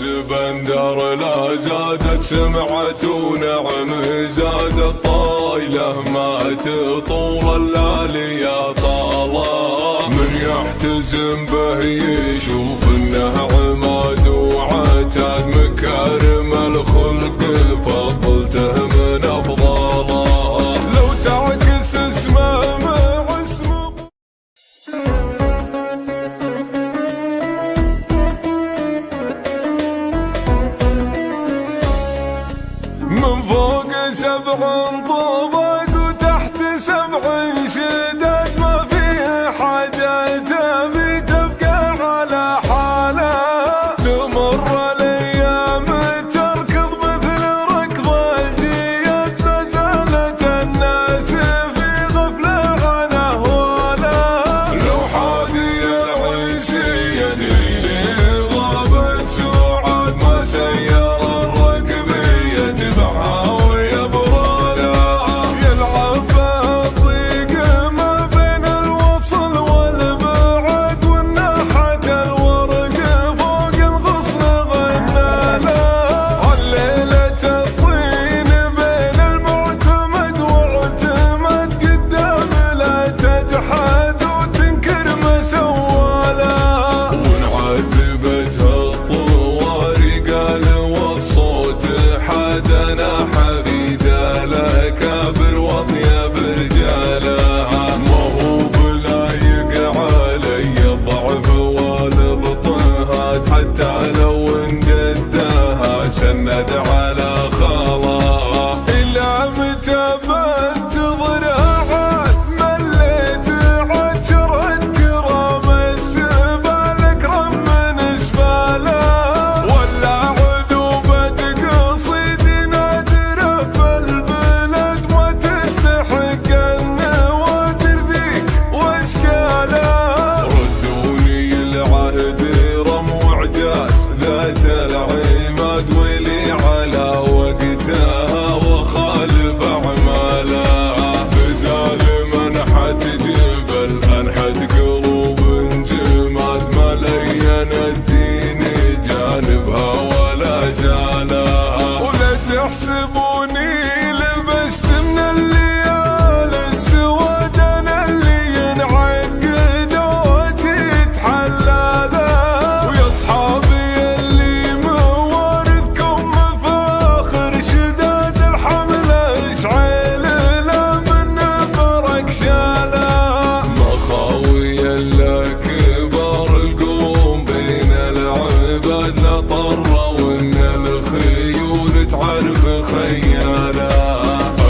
فواز بندر لا زادت سمعة ونعم زادت طايله ما تطول الليالي يا طاله. من يحتزم به يشوف انه عماد وعتاد مكارم الخلق فضلته من افضاله. لو تعكس اسمه مع اسمه من فوق 7 طوبق وتحت 7 شداد ما فيه حاجة تبي تبقى على حالة. تمر الايام تركض مثل ركض الجياد لا زالت الناس في غفلة عن اهواله. لو حادي العيسي يدري غابت سعاد ما سير الركب يتبعها ويبراله. يلعب بالضيق ما بين الوصل والبعد والناحة الورق فوق الغصن غناله. عليلة الطين بين المعتمد واعتمد قدام لا تجحد وتنكر ما سواله. ونعذبتها الطواري قال والصوت حدنا حبيده لكابر واطيب رجاله. ما هو بلايق علي الضعف والاضطهاد حتى لو انجدها سند على خاله. إلا متى بنتظرها عاد مليت عاد شرد كرام السبال اكرم من سباله. ولا عذوبة قصيد نادرة في البلد ما تستحق النوادر ذي واشكاله. ردوني العهد رم وعجاز ذات العماد ويلي على وقتها وخالف اعماله. بدال منحت جبل انحت قلوب جماد ما لين الدين جانبها ولا زالها. ولا تحسبوني لبست من الليالي السواد انا اللي ينعقد وجيت حلاله. ويا اصحابي اللي موارثكم مفاخر شداد الحمل اشعيل لا من برك شاله. مخاوي الا كبار القوم بين العباد لا طروا وان الخيول تعرف خياله.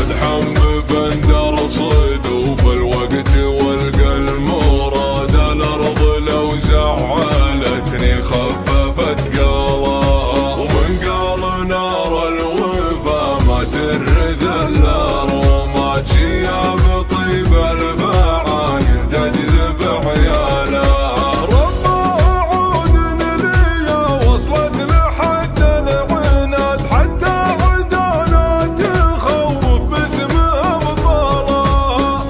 ادحم بندر صيد في الوقت والقى المراد. الارض لو زعلتني خففت قاله. ومن قال نار الوفا ما ترد الا رمات شياب طيب الفعايل تجذب عياله. ربه عود لي وصلت لحد العناد حتى عدانا تخوف باسم ابطاله.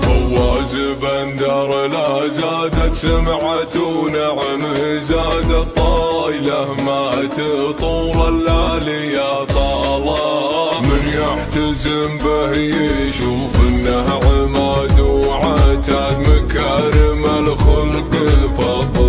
فواز بندر لا زادت سمعة ونعم زادت طايله ما تطول الليالي يا طاله. من يحتزم به يشوف انه عماد وعتاد مكارم الخلق فضل